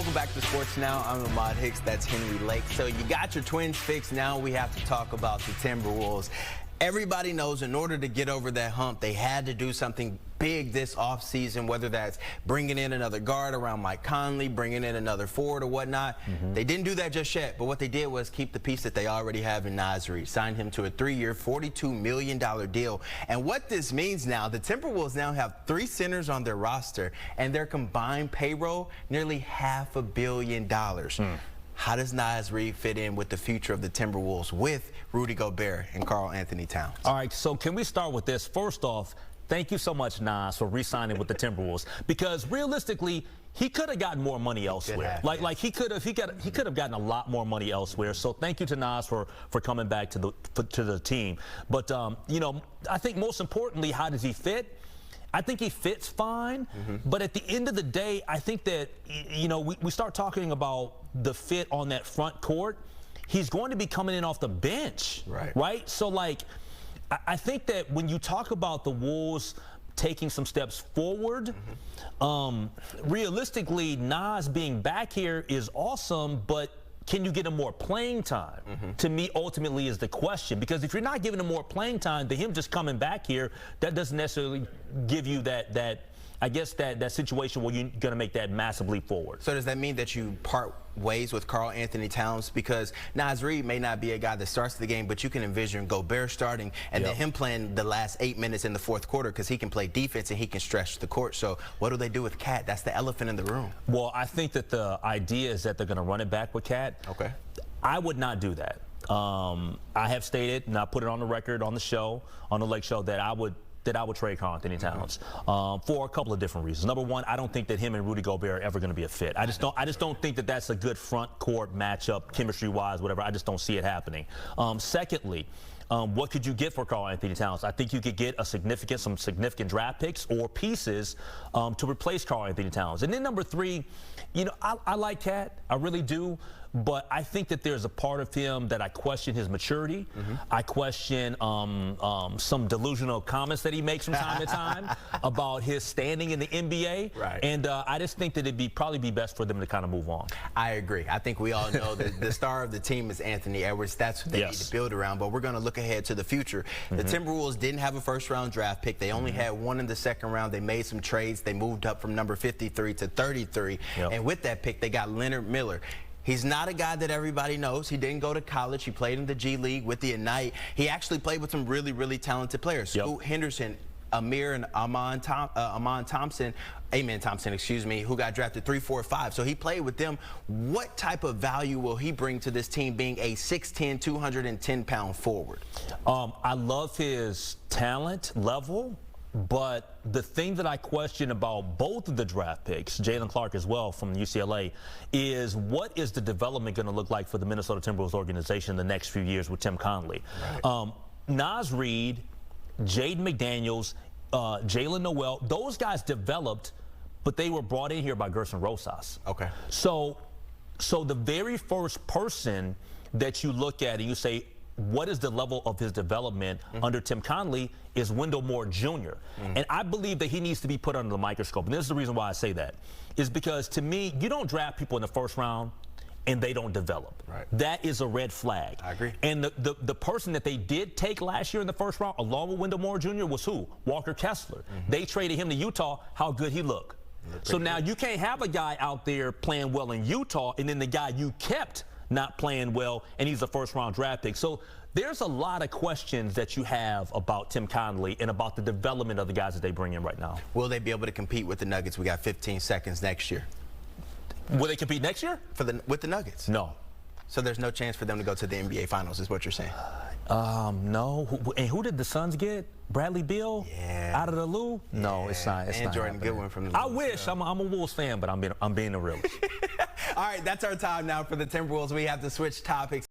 Welcome back to Sports Now. I'm Ahmad Hicks. That's Henry Lake. So you got your Twins fixed. Now we have to talk about the Timberwolves. Everybody knows in order to get over that hump, they had to do something big this offseason, whether that's bringing in another guard around Mike Conley, bringing in another forward or whatnot. They didn't do that just yet, but what they did was keep the piece that they already have in Naz Reid, signed him to a 3-year, $42 million deal. And what this means now, the Timberwolves now have 3 centers on their roster, and their combined payroll, nearly $500 million. How does Naz Reid fit in with the future of the Timberwolves with Rudy Gobert and Karl Anthony Towns? All right, so can we start with this? First off, thank you so much, Naz, for re-signing with the Timberwolves, because realistically, he could have gotten more money elsewhere. He could have gotten a lot more money elsewhere. So thank you to Naz for coming back to the team. But you know, I think most importantly, how does he fit? I think he fits fine, but at the end of the day, I think that, you know, we start talking about the fit on that front court. He's going to be coming in off the bench, right? So, like, I think that when you talk about the Wolves taking some steps forward, realistically, Naz being back here is awesome, but can you get him more playing time? To me, ultimately, is the question. Because if you're not giving him more playing time, then him just coming back here, that doesn't necessarily give you that situation where you're going to make that massive leap forward. So does that mean that you part ways with Karl Anthony Towns? Because Naz Reid may not be a guy that starts the game, but you can envision Gobert starting and then him playing the last 8 minutes in the fourth quarter, because he can play defense and he can stretch the court. So what do they do with Cat? That's the elephant in the room. Well, I think that the idea is that they're going to run it back with Cat. Okay. I would not do that. I have stated, and I put it on the record on the show, on the Lake Show, that I would trade Karl Anthony Towns for a couple of different reasons. Number one, I don't think that him and Rudy Gobert are ever going to be a fit. I just don't think that that's a good front court matchup, chemistry-wise, whatever. I just don't see it happening. Secondly, what could you get for Karl Anthony Towns? I think you could get some significant draft picks or pieces to replace Karl Anthony Towns. And then number three, you know, I like Cat, I really do. But I think that there's a part of him that I question his maturity. I question some delusional comments that he makes from time to time about his standing in the NBA. And I just think that it'd probably be best for them to kind of move on. I agree. I think we all know that the star of the team is Anthony Edwards. That's what they need to build around. But we're going to look ahead to the future. The Timberwolves didn't have a first-round draft pick. They only had one in the second round. They made some trades. They moved up from number 53 to 33. And with that pick, they got Leonard Miller. He's not a guy that everybody knows. He didn't go to college. He played in the G League with the Ignite. He actually played with some really, really talented players. Scoot Henderson, Amir and Aman Thompson, excuse me, who got drafted 3, 4, 5. So he played with them. What type of value will he bring to this team, being a 6'10", 210-pound forward? I love his talent level. But the thing that I question about both of the draft picks, Jalen Clark as well from UCLA, is what is the development going to look like for the Minnesota Timberwolves organization in the next few years with Tim Conley? Naz Reid, Jaden McDaniels, Jalen Noel, those guys developed, but they were brought in here by Gerson Rosas. So the very first person that you look at and you say, what is the level of his development under Tim Conley, is Wendell Moore Jr. And I believe that he needs to be put under the microscope. And this is the reason why I say that, is because to me, you don't draft people in the first round and they don't develop. That is a red flag. I agree. And the person that they did take last year in the first round, along with Wendell Moore Jr., was who? Walker Kessler. They traded him to Utah. How good he looked. So now you can't have a guy out there playing well in Utah and then the guy you kept not playing well, and he's a first-round draft pick. So there's a lot of questions that you have about Tim Conley and about the development of the guys that they bring in right now. Will they be able to compete with the Nuggets? We got 15 seconds next year. Will they compete next year? With the Nuggets? No. So there's no chance for them to go to the NBA Finals, is what you're saying? No. And who did the Suns get? Bradley Beal? Out of the Lou? No, it's not. It's not Jordan happening. Goodwin from the I wish. I'm a Wolves fan, but I'm being a realist. All right, that's our time now for the Timberwolves. We have to switch topics.